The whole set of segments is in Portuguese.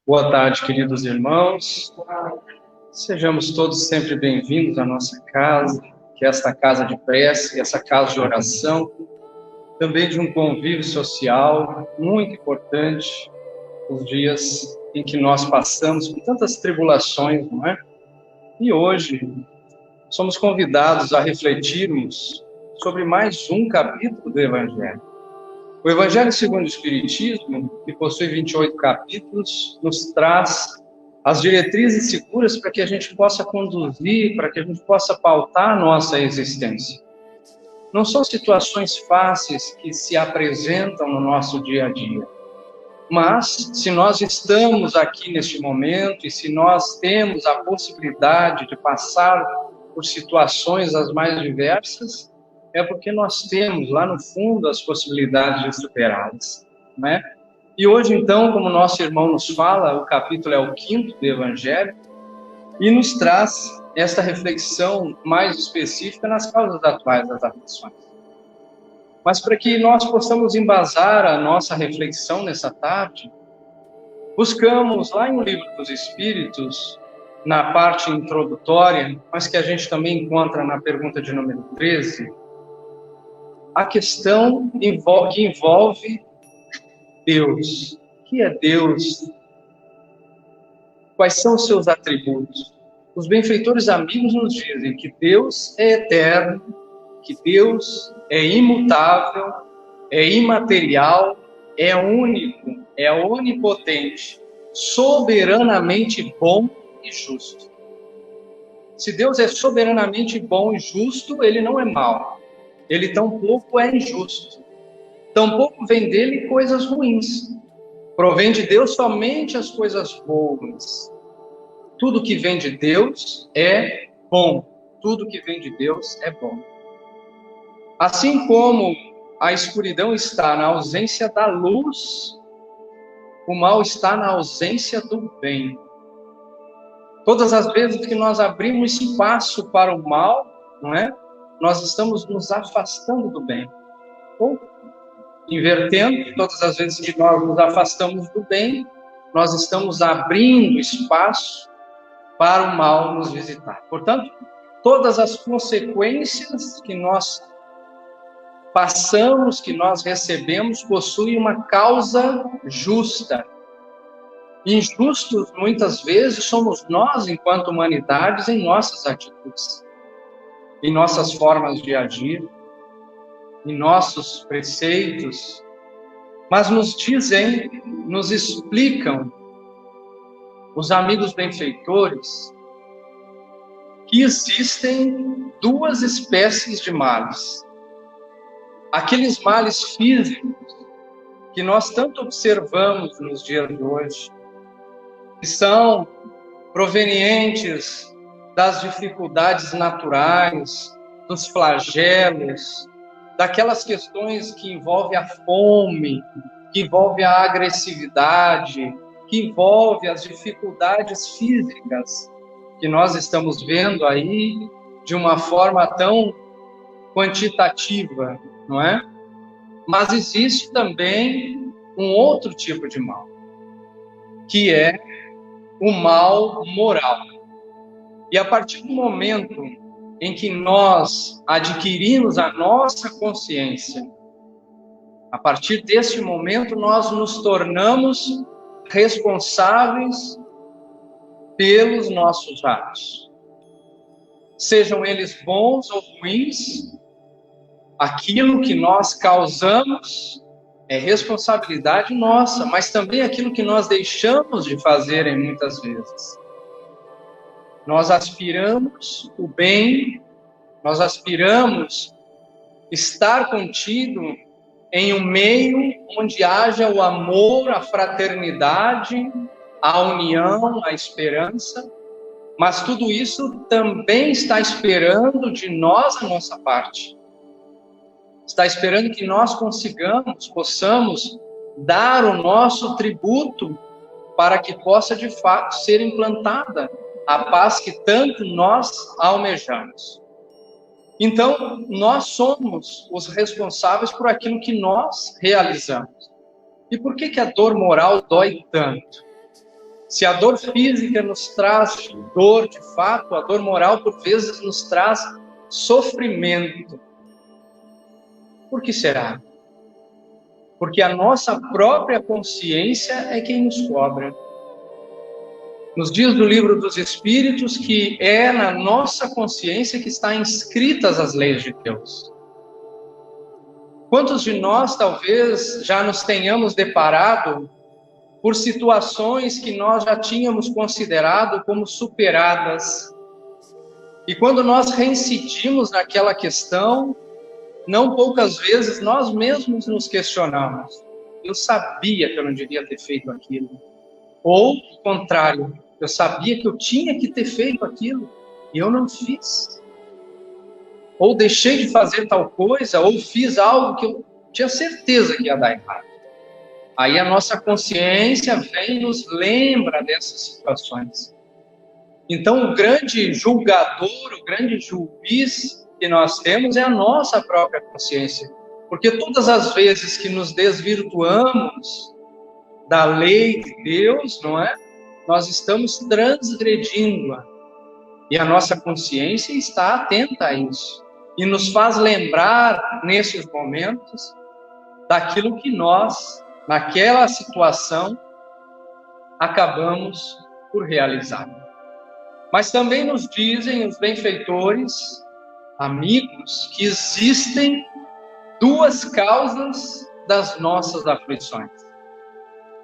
Boa tarde, queridos irmãos. Sejamos todos sempre bem-vindos à nossa casa, que é esta casa de prece, essa casa de oração, também de um convívio social muito importante, os dias em que nós passamos por tantas tribulações, não é? E hoje somos convidados a refletirmos sobre mais um capítulo do Evangelho. O Evangelho segundo o Espiritismo, que possui 28 capítulos, nos traz as diretrizes seguras para que a gente possa conduzir, para que a gente possa pautar a nossa existência. Não são situações fáceis que se apresentam no nosso dia a dia, mas se nós estamos aqui neste momento e se nós temos a possibilidade de passar por situações as mais diversas, é porque nós temos lá no fundo as possibilidades de superá-las, né? E hoje, então, como nosso irmão nos fala, o capítulo é o 5º do Evangelho e nos traz esta reflexão mais específica nas causas atuais das aflições. Mas para que nós possamos embasar a nossa reflexão nessa tarde, buscamos lá no Livro dos Espíritos, na parte introdutória, mas que a gente também encontra na pergunta de número 13, a questão que envolve Deus. O que é Deus? Quais são os seus atributos? Os benfeitores amigos nos dizem que Deus é eterno, que Deus é imutável, é imaterial, é único, é onipotente, soberanamente bom e justo. Se Deus é soberanamente bom e justo, ele não é mau. Ele tampouco é injusto. Tampouco vem dele coisas ruins. Provém de Deus somente as coisas boas. Tudo que vem de Deus é bom. Tudo que vem de Deus é bom. Assim como a escuridão está na ausência da luz, o mal está na ausência do bem. Todas as vezes que nós abrimos espaço para o mal, não é? Nós estamos nos afastando do bem. Ou, invertendo, todas as vezes que nós nos afastamos do bem, nós estamos abrindo espaço para o mal nos visitar. Portanto, todas as consequências que nós passamos, que nós recebemos, possuem uma causa justa. Injustos, muitas vezes, somos nós, enquanto humanidades, em nossas atitudes, em nossas formas de agir, em nossos preceitos, mas nos dizem, nos explicam os amigos benfeitores que existem duas espécies de males. Aqueles males físicos que nós tanto observamos nos dias de hoje, que são provenientes das dificuldades naturais, dos flagelos, daquelas questões que envolvem a fome, que envolvem a agressividade, que envolvem as dificuldades físicas que nós estamos vendo aí de uma forma tão quantitativa, não é? Mas existe também um outro tipo de mal, que é o mal moral. E a partir do momento em que nós adquirimos a nossa consciência, a partir desse momento nós nos tornamos responsáveis pelos nossos atos. Sejam eles bons ou ruins, aquilo que nós causamos é responsabilidade nossa, mas também aquilo que nós deixamos de fazer em muitas vezes. Nós aspiramos o bem, nós aspiramos estar contido em um meio onde haja o amor, a fraternidade, a união, a esperança, mas tudo isso também está esperando de nós a nossa parte. Está esperando que nós possamos dar o nosso tributo para que possa de fato ser implantada a paz que tanto nós almejamos. Então, nós somos os responsáveis por aquilo que nós realizamos. E por que a dor moral dói tanto? Se a dor física nos traz dor de fato, a dor moral por vezes nos traz sofrimento. Por que será? Porque a nossa própria consciência é quem nos cobra. Nos diz do Livro dos Espíritos que é na nossa consciência que estão inscritas as leis de Deus. Quantos de nós talvez já nos tenhamos deparado por situações que nós já tínhamos considerado como superadas? E quando nós reincidimos naquela questão, não poucas vezes nós mesmos nos questionamos. Eu sabia que eu não devia ter feito aquilo. Ou, ao contrário, eu sabia que eu tinha que ter feito aquilo e eu não fiz. Ou deixei de fazer tal coisa, ou fiz algo que eu tinha certeza que ia dar errado. Aí a nossa consciência vem e nos lembra dessas situações. Então, o grande julgador, o grande juiz que nós temos é a nossa própria consciência. Porque todas as vezes que nos desvirtuamos da lei de Deus, não é? Nós estamos transgredindo-a. E a nossa consciência está atenta a isso. E nos faz lembrar, nesses momentos, daquilo que nós, naquela situação, acabamos por realizar. Mas também nos dizem os benfeitores, amigos, que existem duas causas das nossas aflições.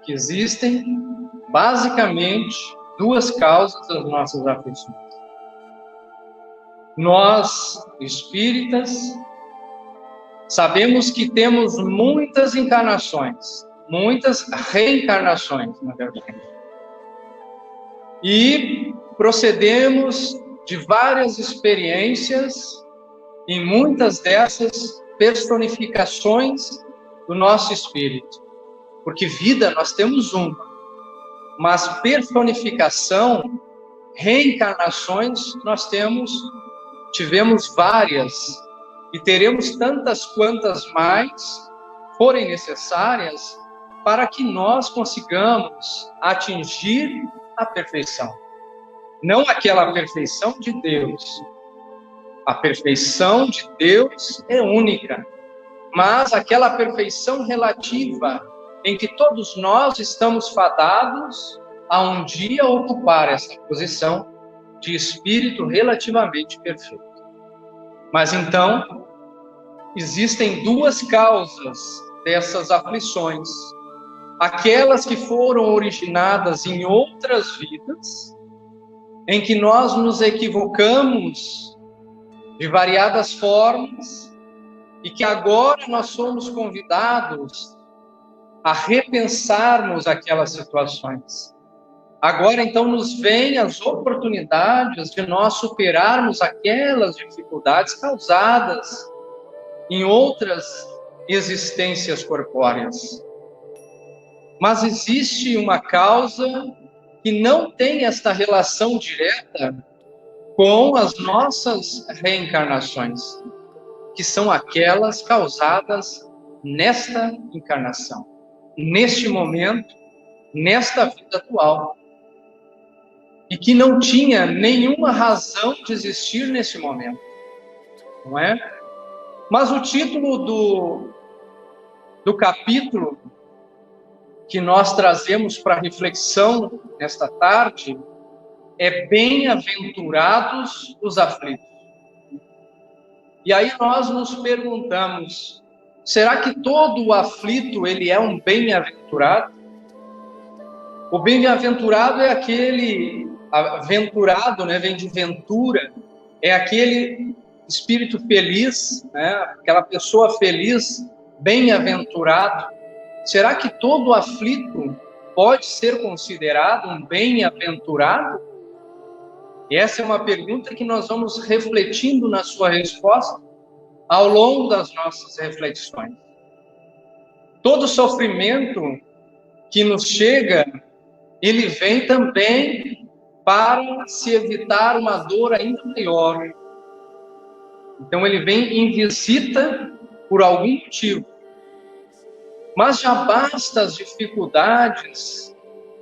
Que existem, basicamente, duas causas das nossas aflições. Nós, espíritas, sabemos que temos muitas encarnações, muitas reencarnações, na verdade. E procedemos de várias experiências, e muitas dessas personificações do nosso espírito. Porque vida nós temos uma, mas personificação, reencarnações, nós tivemos várias, e teremos tantas quantas mais forem necessárias para que nós consigamos atingir a perfeição. Não aquela perfeição de Deus. A perfeição de Deus é única, mas aquela perfeição relativa em que todos nós estamos fadados a um dia ocupar essa posição de espírito relativamente perfeito. Mas então, existem duas causas dessas aflições. Aquelas que foram originadas em outras vidas, em que nós nos equivocamos de variadas formas, e que agora nós somos convidados a repensarmos aquelas situações. Agora, então, nos vêm as oportunidades de nós superarmos aquelas dificuldades causadas em outras existências corpóreas. Mas existe uma causa que não tem esta relação direta com as nossas reencarnações, que são aquelas causadas nesta encarnação, neste momento, nesta vida atual, e que não tinha nenhuma razão de existir nesse momento, não é? Mas o título do capítulo que nós trazemos para reflexão nesta tarde é Bem-aventurados os aflitos. E aí nós nos perguntamos, será que todo o aflito ele é um bem-aventurado? O bem-aventurado é aquele, aventurado, né, vem de ventura, é aquele espírito feliz, né, aquela pessoa feliz, bem-aventurado. Será que todo aflito pode ser considerado um bem-aventurado? E essa é uma pergunta que nós vamos refletindo na sua resposta ao longo das nossas reflexões. Todo sofrimento que nos chega, ele vem também para se evitar uma dor ainda maior. Então ele vem em visita por algum motivo. Mas já basta as dificuldades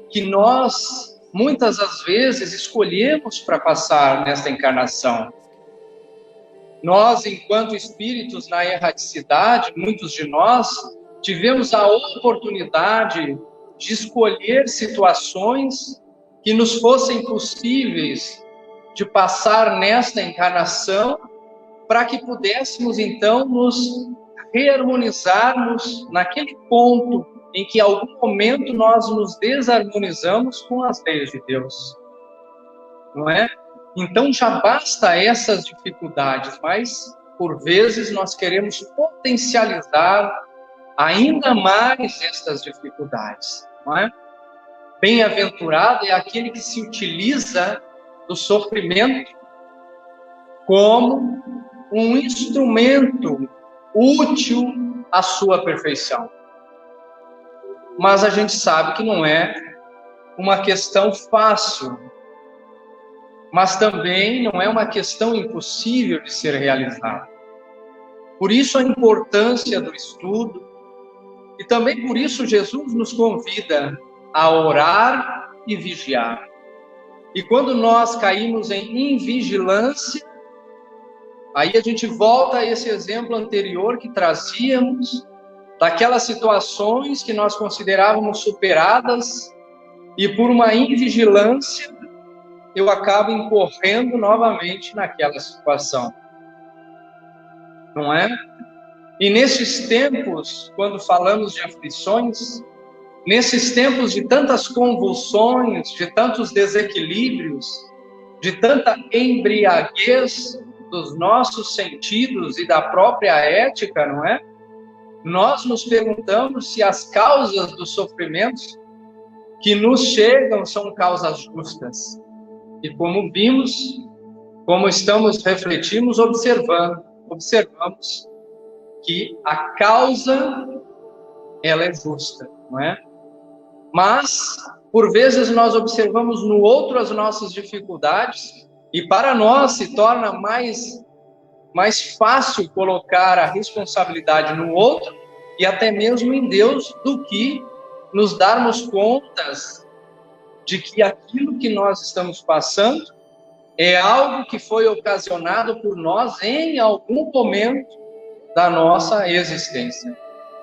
que nós muitas das vezes, escolhemos para passar nesta encarnação. Nós, enquanto espíritos na erraticidade, muitos de nós, tivemos a oportunidade de escolher situações que nos fossem possíveis de passar nesta encarnação, para que pudéssemos, então, nos reharmonizarmos naquele ponto em que, em algum momento, nós nos desarmonizamos com as leis de Deus. Não é? Então, já basta essas dificuldades, mas, por vezes, nós queremos potencializar ainda mais estas dificuldades. Não é? Bem-aventurado é aquele que se utiliza do sofrimento como um instrumento útil à sua perfeição. Mas a gente sabe que não é uma questão fácil, mas também não é uma questão impossível de ser realizada. Por isso a importância do estudo, e também por isso Jesus nos convida a orar e vigiar. E quando nós caímos em invigilância, aí a gente volta a esse exemplo anterior que trazíamos, daquelas situações que nós considerávamos superadas, e por uma invigilância, eu acabo incorrendo novamente naquela situação. Não é? E nesses tempos, quando falamos de aflições, nesses tempos de tantas convulsões, de tantos desequilíbrios, de tanta embriaguez dos nossos sentidos e da própria ética, não é? Nós nos perguntamos se as causas dos sofrimentos que nos chegam são causas justas. E como vimos, como refletimos, observamos que a causa, ela é justa, não é? Mas, por vezes, nós observamos no outro as nossas dificuldades, e para nós se torna mais fácil colocar a responsabilidade no outro, e até mesmo em Deus, do que nos darmos contas de que aquilo que nós estamos passando é algo que foi ocasionado por nós em algum momento da nossa existência.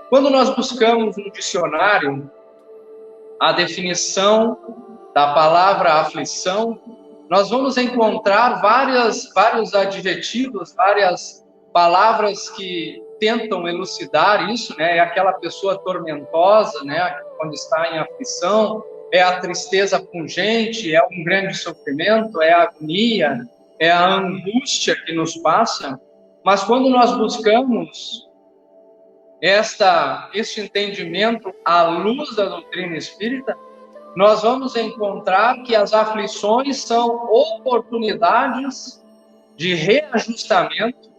Quando nós buscamos no dicionário a definição da palavra aflição, nós vamos encontrar vários adjetivos, várias palavras que tentam elucidar isso, né? É aquela pessoa tormentosa, né? Quando está em aflição, é a tristeza pungente, é um grande sofrimento, é a agonia, é a angústia que nos passa. Mas quando nós buscamos este entendimento à luz da doutrina espírita, nós vamos encontrar que as aflições são oportunidades de reajustamento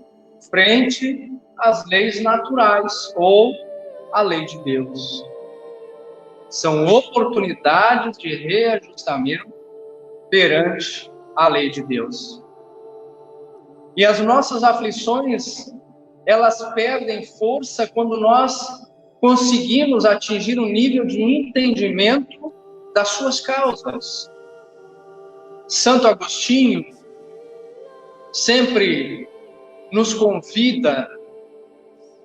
frente às leis naturais ou à lei de Deus. São oportunidades de reajustamento perante a lei de Deus. E as nossas aflições, elas perdem força quando nós conseguimos atingir um nível de entendimento das suas causas. Santo Agostinho sempre nos convida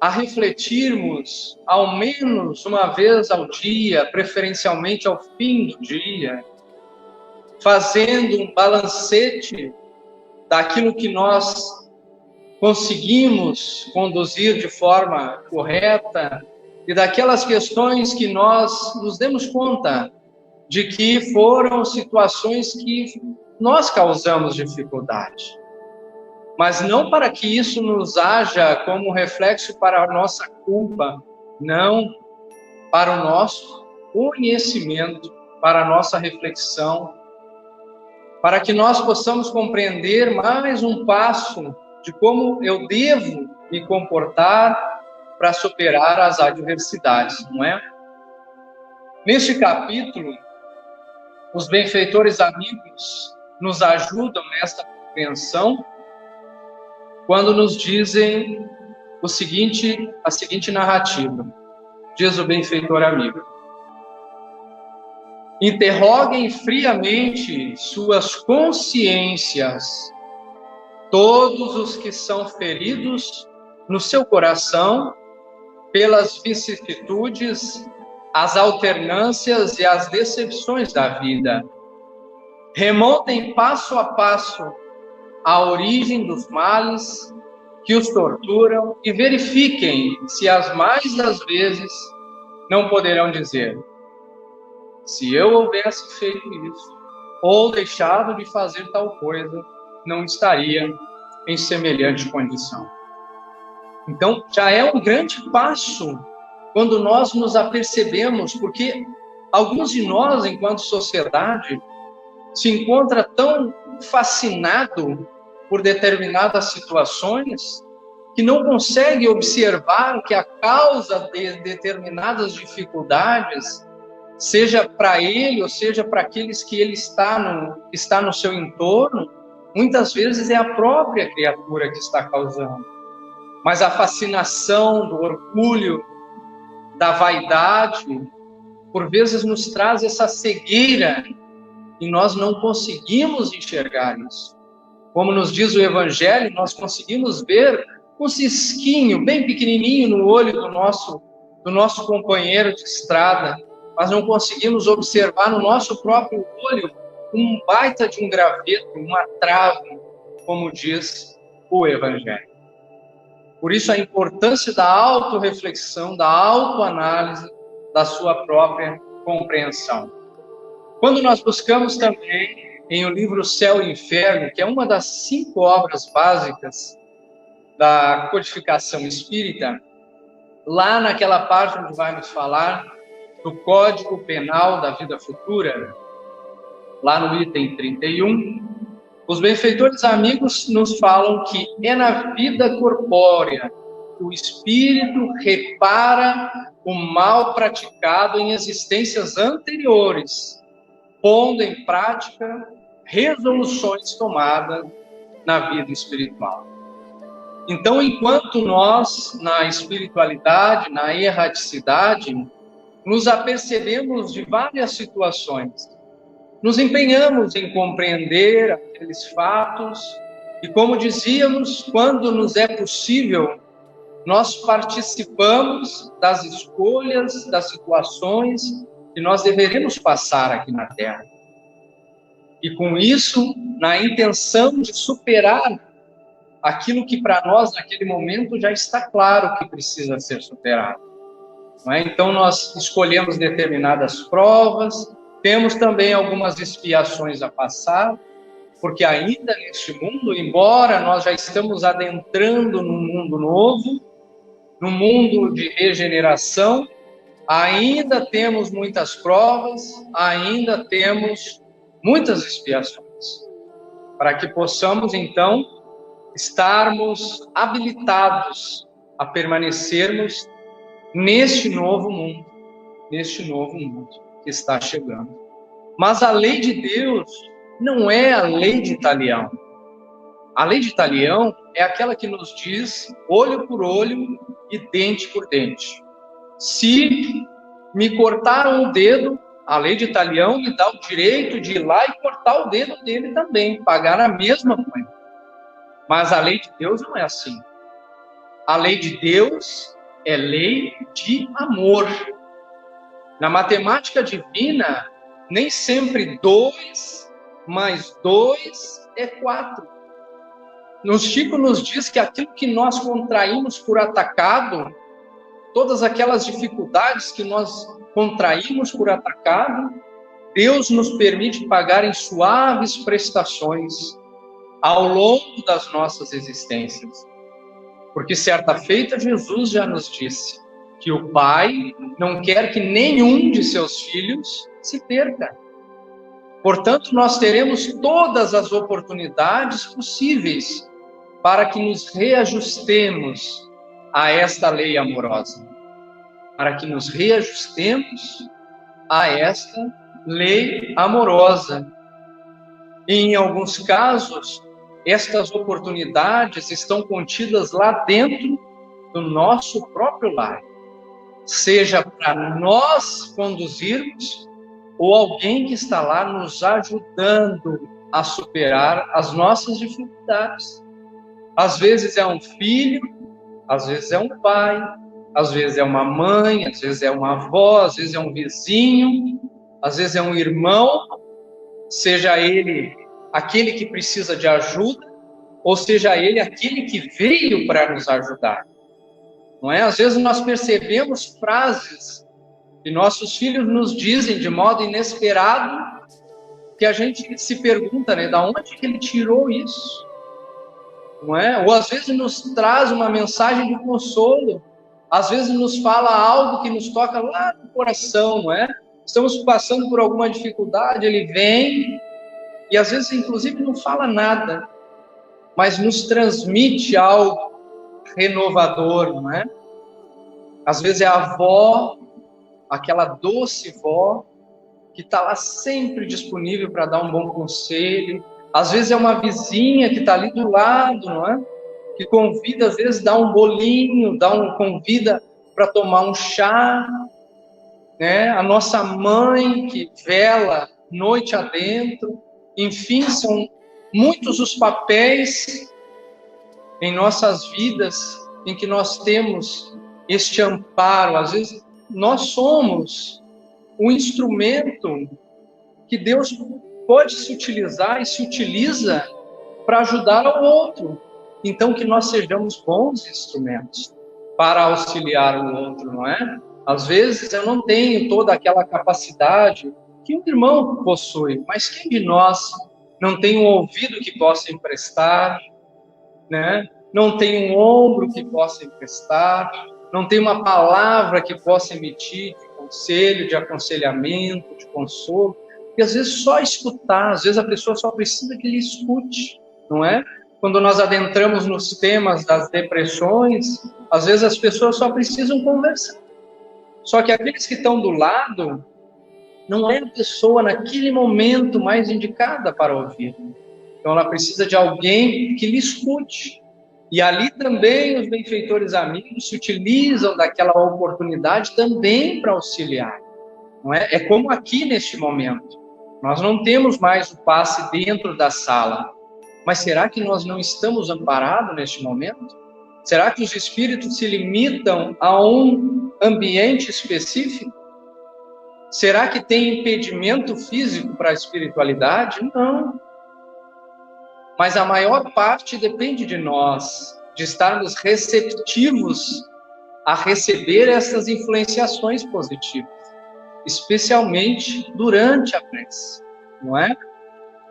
a refletirmos ao menos uma vez ao dia, preferencialmente ao fim do dia, fazendo um balancete daquilo que nós conseguimos conduzir de forma correta e daquelas questões que nós nos demos conta de que foram situações que nós causamos dificuldade. Mas não para que isso nos haja como reflexo para a nossa culpa, não, para o nosso conhecimento, para a nossa reflexão, para que nós possamos compreender mais um passo de como eu devo me comportar para superar as adversidades, não é? Neste capítulo, os benfeitores amigos nos ajudam nesta compreensão quando nos dizem a seguinte narrativa. Diz o benfeitor amigo: Interroguem friamente suas consciências, todos os que são feridos no seu coração pelas vicissitudes, as alternâncias e as decepções da vida. Remontem passo a passo a origem dos males que os torturam e verifiquem se as mais das vezes não poderão dizer: se eu houvesse feito isso, ou deixado de fazer tal coisa, não estaria em semelhante condição. Então, já é um grande passo quando nós nos apercebemos, porque alguns de nós, enquanto sociedade, se encontra tão fascinado por determinadas situações que não consegue observar que a causa de determinadas dificuldades, seja para ele ou seja para aqueles que ele está no seu entorno, muitas vezes é a própria criatura que está causando. Mas a fascinação do orgulho, da vaidade, por vezes nos traz essa cegueira e nós não conseguimos enxergar isso. Como nos diz o Evangelho, nós conseguimos ver um cisquinho bem pequenininho no olho do nosso companheiro de estrada, mas não conseguimos observar no nosso próprio olho um baita de um graveto, uma trave, como diz o Evangelho. Por isso a importância da autorreflexão, da autoanálise, da sua própria compreensão. Quando nós buscamos também em o livro Céu e Inferno, que é uma das 5 obras básicas da codificação espírita, lá naquela parte onde vai nos falar do Código Penal da Vida Futura, lá no item 31, os benfeitores amigos nos falam que é na vida corpórea que o espírito repara o mal praticado em existências anteriores, pondo em prática resoluções tomadas na vida espiritual. Então, enquanto nós, na espiritualidade, na erraticidade, nos apercebemos de várias situações, nos empenhamos em compreender aqueles fatos e, como dizíamos, quando nos é possível, nós participamos das escolhas, das situações que nós deveremos passar aqui na Terra. E com isso, na intenção de superar aquilo que para nós, naquele momento, já está claro que precisa ser superado. Não é? Então, nós escolhemos determinadas provas, temos também algumas expiações a passar, porque ainda neste mundo, embora nós já estamos adentrando num mundo novo, num mundo de regeneração, ainda temos muitas provas, ainda temos muitas expiações, para que possamos, então, estarmos habilitados a permanecermos neste novo mundo que está chegando. Mas a lei de Deus não é a lei de Talião. A lei de Talião é aquela que nos diz olho por olho e dente por dente. Se me cortaram o dedo, a lei de Talião me dá o direito de ir lá e cortar o dedo dele também, pagar a mesma coisa. Mas a lei de Deus não é assim. A lei de Deus é lei de amor. Na matemática divina, nem sempre 2 mais 2 é 4. No Chico nos diz que aquilo que nós contraímos por atacado, todas aquelas dificuldades que nós contraímos por atacado, Deus nos permite pagar em suaves prestações ao longo das nossas existências. Porque certa feita Jesus já nos disse que o Pai não quer que nenhum de seus filhos se perca. Portanto, nós teremos todas as oportunidades possíveis para que nos reajustemos a esta lei amorosa. Para que nos reajustemos a esta lei amorosa. E, em alguns casos, estas oportunidades estão contidas lá dentro do nosso próprio lar. Seja para nós conduzirmos, ou alguém que está lá nos ajudando a superar as nossas dificuldades. Às vezes é um filho, às vezes é um pai, às vezes é uma mãe, às vezes é uma avó, às vezes é um vizinho, às vezes é um irmão, seja ele aquele que precisa de ajuda, ou seja ele aquele que veio para nos ajudar. Não é? Às vezes nós percebemos frases que nossos filhos nos dizem de modo inesperado, que a gente se pergunta, né, da onde que ele tirou isso? Não é? Ou às vezes nos traz uma mensagem de consolo, às vezes nos fala algo que nos toca lá no coração, não é? Estamos passando por alguma dificuldade, ele vem, e às vezes inclusive não fala nada, mas nos transmite algo renovador, não é? Às vezes é a avó, aquela doce vó, que está lá sempre disponível para dar um bom conselho. Às vezes é uma vizinha que está ali do lado, não é? Que convida, às vezes dá um bolinho, convida para tomar um chá, né? A nossa mãe que vela noite adentro. Enfim, são muitos os papéis em nossas vidas em que nós temos este amparo. Às vezes nós somos um instrumento que Deus pode se utilizar e se utiliza para ajudar ao outro. Então, que nós sejamos bons instrumentos para auxiliar o outro, não é? Às vezes eu não tenho toda aquela capacidade que um irmão possui, mas quem de nós não tem um ouvido que possa emprestar, né? Não tem um ombro que possa emprestar, não tem uma palavra que possa emitir de conselho, de aconselhamento, de consolo, e às vezes só escutar, às vezes a pessoa só precisa que lhe escute, não é? Quando nós adentramos nos temas das depressões, às vezes as pessoas só precisam conversar. Só que aqueles que estão do lado, não é a pessoa naquele momento mais indicada para ouvir. Então ela precisa de alguém que lhe escute. E ali também os benfeitores amigos se utilizam daquela oportunidade também para auxiliar. Não é? É como aqui neste momento. Nós não temos mais o passe dentro da sala. Mas será que nós não estamos amparados neste momento? Será que os espíritos se limitam a um ambiente específico? Será que tem impedimento físico para a espiritualidade? Não. Mas a maior parte depende de nós, de estarmos receptivos a receber essas influenciações positivas, especialmente durante a prece, não é?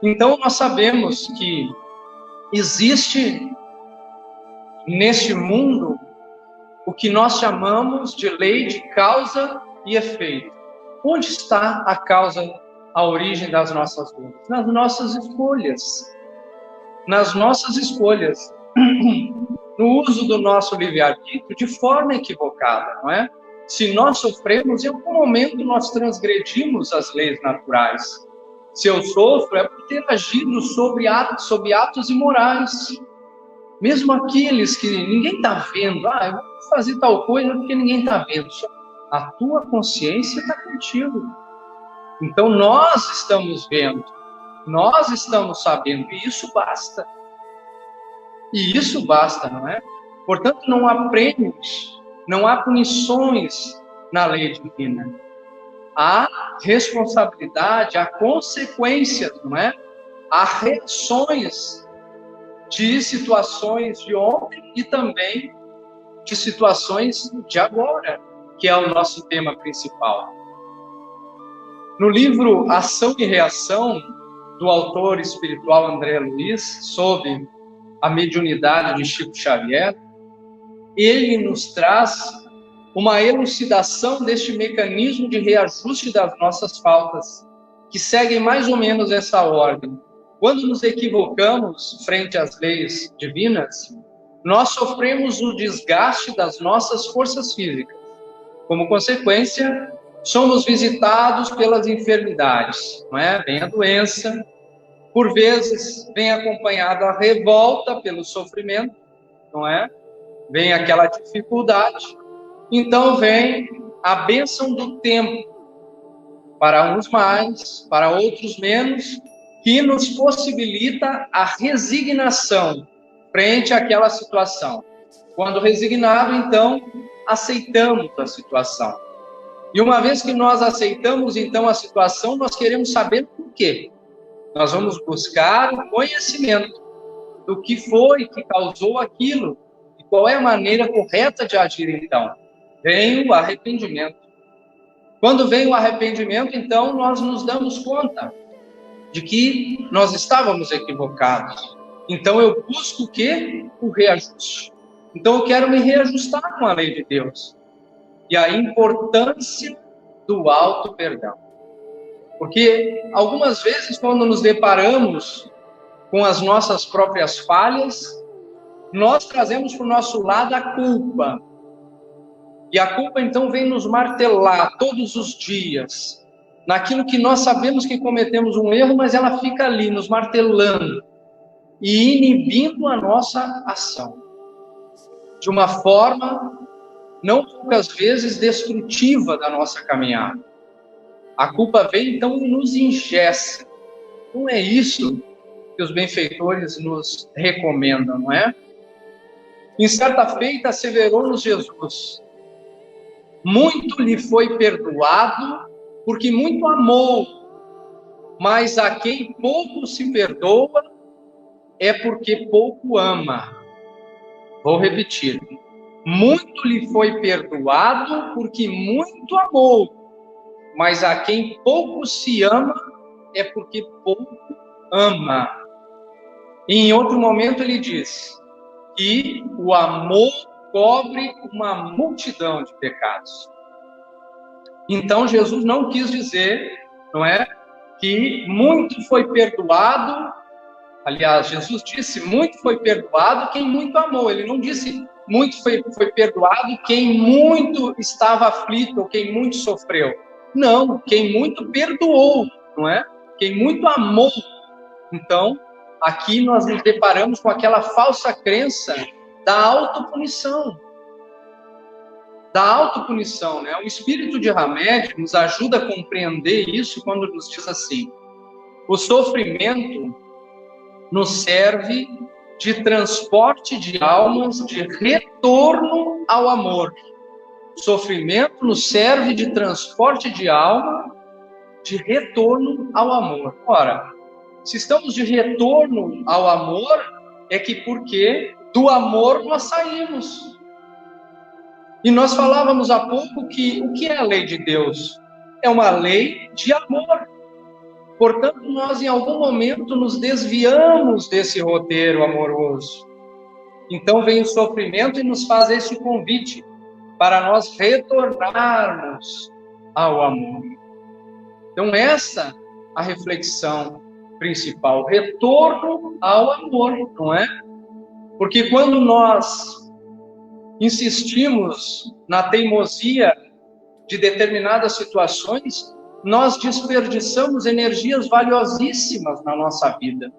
Então nós sabemos que existe neste mundo o que nós chamamos de lei de causa e efeito. Onde está a causa, a origem das nossas lutas? Nas nossas escolhas. Nas nossas escolhas. No uso do nosso livre-arbítrio de forma equivocada, não é? Se nós sofremos, em algum momento nós transgredimos as leis naturais. Se eu sofro, é por ter agido sob atos imorais. Mesmo aqueles que ninguém está vendo, eu vou fazer tal coisa porque ninguém está vendo. A tua consciência está contigo. Então nós estamos vendo, nós estamos sabendo, e isso basta. E isso basta, não é? Portanto, não há prêmios, não há punições na lei divina. Há responsabilidade, há consequências, não é? Há reações de situações de ontem e também de situações de agora, que é o nosso tema principal. No livro Ação e Reação, do autor espiritual André Luiz, sob a mediunidade de Chico Xavier, ele nos traz uma elucidação deste mecanismo de reajuste das nossas faltas, que seguem mais ou menos essa ordem. Quando nos equivocamos frente às leis divinas, nós sofremos o desgaste das nossas forças físicas. Como consequência, somos visitados pelas enfermidades, não é? Vem a doença, por vezes vem acompanhada a revolta pelo sofrimento, não é? Vem aquela dificuldade. Então vem a bênção do tempo, para uns mais, para outros menos, que nos possibilita a resignação frente àquela situação. Quando resignado, então, aceitamos a situação. E uma vez que nós aceitamos, então, a situação, nós queremos saber por quê. Nós vamos buscar o conhecimento do que foi que causou aquilo e qual é a maneira correta de agir, então. Vem o arrependimento. Quando vem o arrependimento, então, nós nos damos conta de que nós estávamos equivocados. Então, eu busco o quê? O reajuste. Então, eu quero me reajustar com a lei de Deus. E a importância do auto-perdão. Porque, algumas vezes, quando nos deparamos com as nossas próprias falhas, nós trazemos para o nosso lado a culpa. E a culpa, então, vem nos martelar todos os dias, naquilo que nós sabemos que cometemos um erro, mas ela fica ali, nos martelando e inibindo a nossa ação. De uma forma, não poucas vezes, destrutiva da nossa caminhada. A culpa vem, então, e nos engessa. Não é isso que os benfeitores nos recomendam, não é? Em certa feita, asseverou-nos Jesus: muito lhe foi perdoado, porque muito amou, mas a quem pouco se perdoa, é porque pouco ama. Vou repetir. Muito lhe foi perdoado, porque muito amou, mas a quem pouco se ama, é porque pouco ama. E em outro momento ele diz que o amor cobre uma multidão de pecados. Então Jesus não quis dizer, não é, que muito foi perdoado. Aliás, Jesus disse, muito foi perdoado quem muito amou. Ele não disse, muito foi perdoado quem muito estava aflito ou quem muito sofreu. Não, quem muito perdoou, não é? Quem muito amou. Então, aqui nós nos deparamos com aquela falsa crença da autopunição. Da autopunição, né? O espírito de Hamed nos ajuda a compreender isso quando nos diz assim: o sofrimento nos serve de transporte de almas, de retorno ao amor. O sofrimento nos serve de transporte de alma, de retorno ao amor. Ora, se estamos de retorno ao amor, é que porque do amor nós saímos. E nós falávamos há pouco que o que é a lei de Deus? É uma lei de amor. Portanto, nós em algum momento nos desviamos desse roteiro amoroso. Então vem o sofrimento e nos faz esse convite para nós retornarmos ao amor. Então essa é a reflexão principal, retorno ao amor, não é? Porque quando nós insistimos na teimosia de determinadas situações, nós desperdiçamos energias valiosíssimas na nossa vida.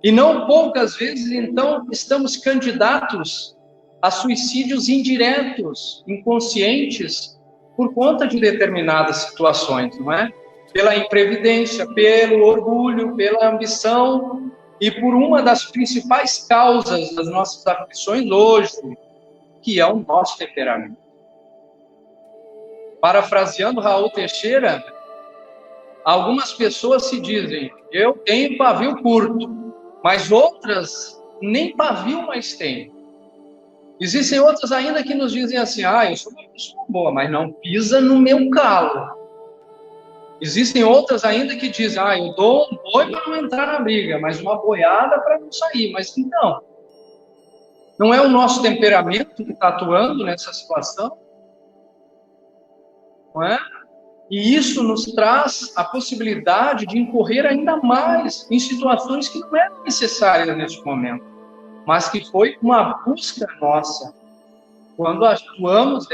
E não poucas vezes, então, estamos candidatos a suicídios indiretos, inconscientes, por conta de determinadas situações, não é? Pela imprevidência, pelo orgulho, pela ambição, e por uma das principais causas das nossas aflições hoje, que é o nosso temperamento. Parafraseando Raul Teixeira, algumas pessoas se dizem, eu tenho pavio curto, mas outras nem pavio mais têm. Existem outras ainda que nos dizem assim, eu sou uma pessoa boa, mas não pisa no meu calo. Existem outras ainda que dizem, eu dou um boi para não entrar na briga, mas uma boiada para não sair. Mas então, não é o nosso temperamento que está atuando nessa situação? Não é? E isso nos traz a possibilidade de incorrer ainda mais em situações que não eram necessárias neste momento, mas que foi uma busca nossa quando atuamos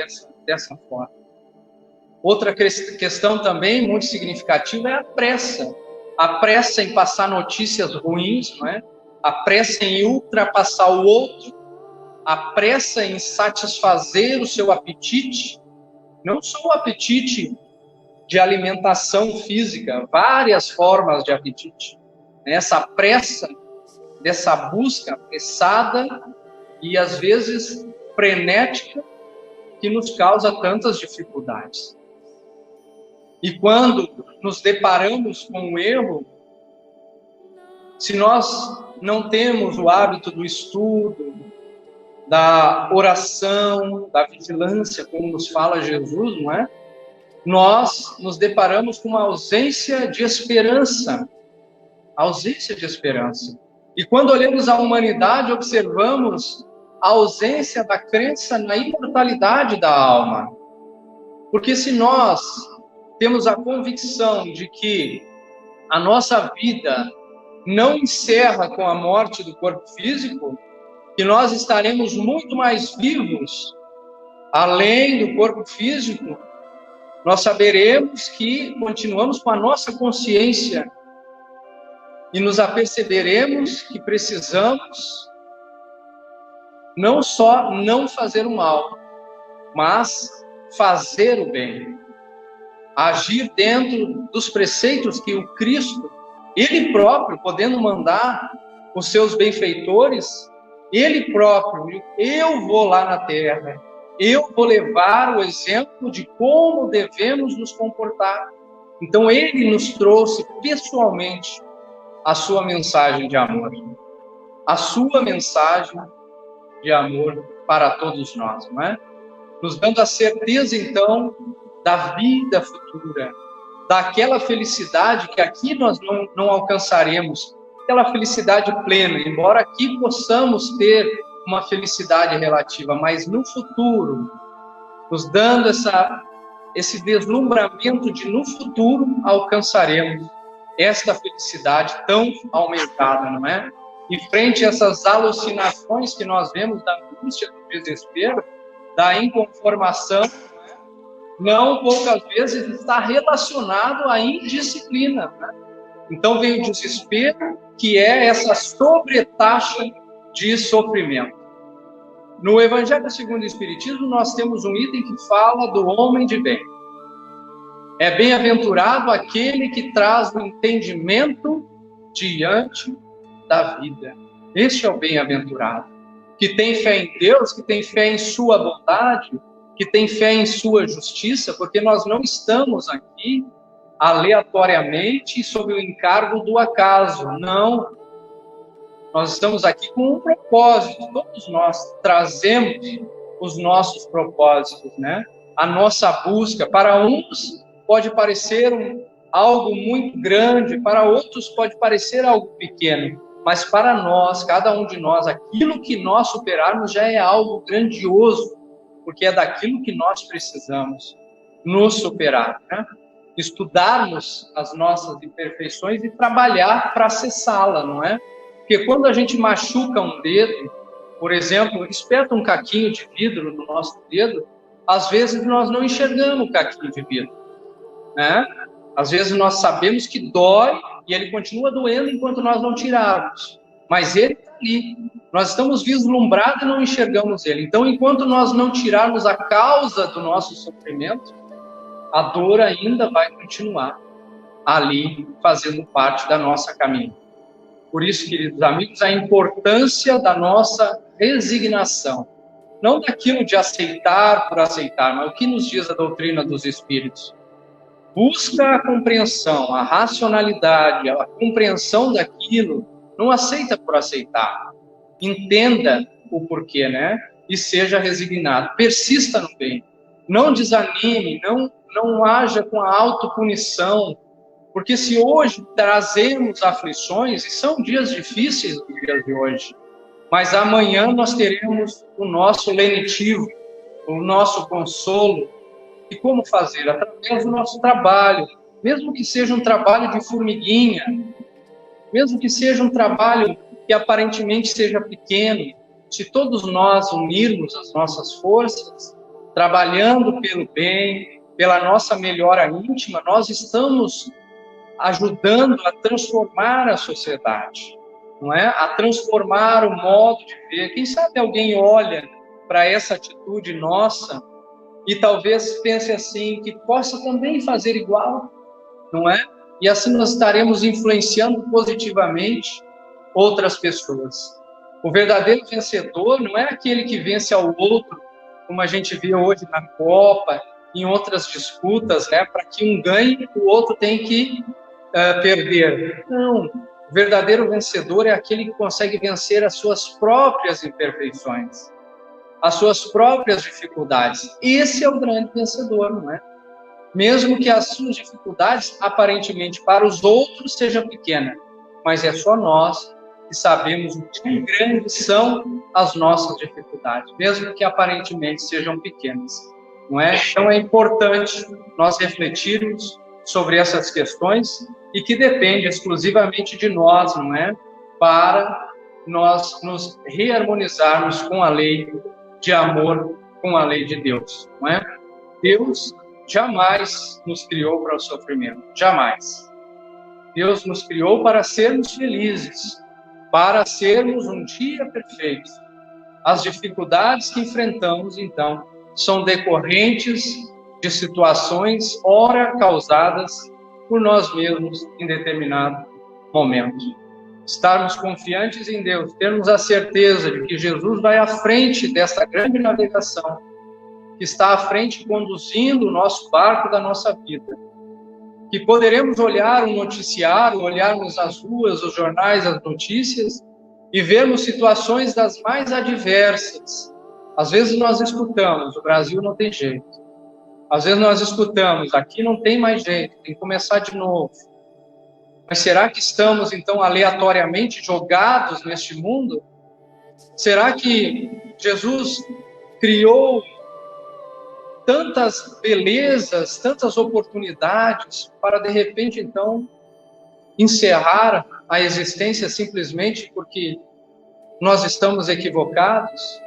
dessa forma. Outra questão também muito significativa é a pressa. A pressa em passar notícias ruins, não é? A pressa em ultrapassar o outro, a pressa em satisfazer o seu apetite, não só o apetite de alimentação física, várias formas de apetite. Essa pressa, dessa busca apressada e às vezes frenética que nos causa tantas dificuldades. E quando nos deparamos com um erro, se nós não temos o hábito do estudo, da oração, da vigilância, como nos fala Jesus, não é? Nós nos deparamos com uma ausência de esperança. Ausência de esperança. E quando olhamos a humanidade, observamos a ausência da crença na imortalidade da alma. Porque se nós temos a convicção de que a nossa vida não encerra com a morte do corpo físico, que nós estaremos muito mais vivos além do corpo físico, nós saberemos que continuamos com a nossa consciência e nos aperceberemos que precisamos não só não fazer o mal, mas fazer o bem. Agir dentro dos preceitos que o Cristo, Ele próprio, podendo mandar os seus benfeitores, Ele próprio, eu vou lá na terra, eu vou levar o exemplo de como devemos nos comportar. Então, Ele nos trouxe pessoalmente a sua mensagem de amor. A sua mensagem de amor para todos nós, não é? Nos dando a certeza, então, da vida futura, daquela felicidade que aqui nós não alcançaremos, aquela felicidade plena, embora aqui possamos ter uma felicidade relativa, mas no futuro, nos dando esse deslumbramento de no futuro alcançaremos esta felicidade tão aumentada, não é? E frente a essas alucinações que nós vemos da angústia, do desespero, da inconformação, não poucas vezes está relacionado à indisciplina, né? Então vem o desespero, que é essa sobretaxa de sofrimento. No Evangelho segundo o Espiritismo, nós temos um item que fala do homem de bem. É bem-aventurado aquele que traz o entendimento diante da vida. Este é o bem-aventurado, que tem fé em Deus, que tem fé em sua bondade, que tem fé em sua justiça, porque nós não estamos aqui aleatoriamente sob o encargo do acaso, não. Nós estamos aqui com um propósito, todos nós trazemos os nossos propósitos, né? A nossa busca. Para uns pode parecer algo muito grande, para outros pode parecer algo pequeno, mas para nós, cada um de nós, aquilo que nós superarmos já é algo grandioso, porque é daquilo que nós precisamos nos superar, né? Estudarmos as nossas imperfeições e trabalhar para acessá-la, não é? Porque quando a gente machuca um dedo, por exemplo, espeta um caquinho de vidro no nosso dedo, às vezes nós não enxergamos o caquinho de vidro, né? Às vezes nós sabemos que dói e ele continua doendo enquanto nós não tirarmos, mas ele está ali. Nós estamos vislumbrados e não enxergamos ele. Então, enquanto nós não tirarmos a causa do nosso sofrimento, a dor ainda vai continuar ali, fazendo parte da nossa caminhada. Por isso, queridos amigos, a importância da nossa resignação. Não daquilo de aceitar por aceitar, mas o que nos diz a doutrina dos Espíritos. Busca a compreensão, a racionalidade, a compreensão daquilo, não aceita por aceitar. Entenda o porquê, né? E seja resignado. Persista no bem. Não desanime, não haja com a autopunição, porque se hoje trazemos aflições, e são dias difíceis os dias de hoje, mas amanhã nós teremos o nosso lenitivo, o nosso consolo. E como fazer? Através do nosso trabalho, mesmo que seja um trabalho de formiguinha, mesmo que seja um trabalho que aparentemente seja pequeno, se todos nós unirmos as nossas forças, trabalhando pelo bem, pela nossa melhora íntima, nós estamos ajudando a transformar a sociedade, não é? A transformar o modo de ver. Quem sabe alguém olha para essa atitude nossa e talvez pense assim, que possa também fazer igual, não é? E assim nós estaremos influenciando positivamente outras pessoas. O verdadeiro vencedor não é aquele que vence ao outro, como a gente vê hoje na Copa, em outras disputas, né? Para que um ganhe, o outro tem que perder. Não. O verdadeiro vencedor é aquele que consegue vencer as suas próprias imperfeições, as suas próprias dificuldades. Esse é o grande vencedor, não é? Mesmo que as suas dificuldades, aparentemente, para os outros, sejam pequenas, mas é só nós que sabemos o que grandes são as nossas dificuldades, mesmo que aparentemente sejam pequenas, não é? Então é importante nós refletirmos sobre essas questões e que depende exclusivamente de nós, não é? Para nós nos reharmonizarmos com a lei de amor, com a lei de Deus, não é? Deus jamais nos criou para o sofrimento, jamais. Deus nos criou para sermos felizes, para sermos um dia perfeito. As dificuldades que enfrentamos, então, são decorrentes de situações, ora causadas por nós mesmos em determinado momento. Estarmos confiantes em Deus, termos a certeza de que Jesus vai à frente desta grande navegação, que está à frente conduzindo o nosso barco da nossa vida. Que poderemos olhar o noticiário, olharmos as ruas, os jornais, as notícias e vermos situações das mais adversas. Às vezes nós escutamos, o Brasil não tem jeito. Às vezes nós escutamos, aqui não tem mais jeito, tem que começar de novo. Mas será que estamos, então, aleatoriamente jogados neste mundo? Será que Jesus criou tantas belezas, tantas oportunidades para, de repente, então, encerrar a existência simplesmente porque nós estamos equivocados?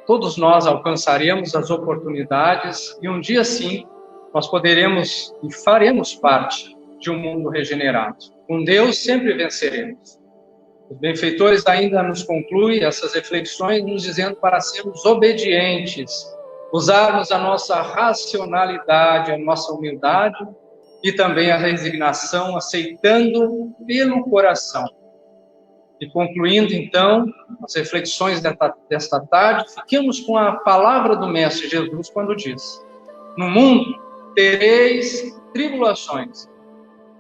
Todos nós alcançaremos as oportunidades e um dia sim nós poderemos e faremos parte de um mundo regenerado. Com Deus sempre venceremos. Os benfeitores ainda nos concluem essas reflexões nos dizendo para sermos obedientes, usarmos a nossa racionalidade, a nossa humildade e também a resignação, aceitando pelo coração. E concluindo, então, as reflexões desta tarde, fiquemos com a palavra do Mestre Jesus quando diz: no mundo tereis tribulações,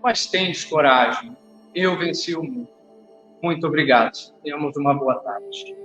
mas tendes coragem, eu venci o mundo. Muito obrigado. Tenhamos uma boa tarde.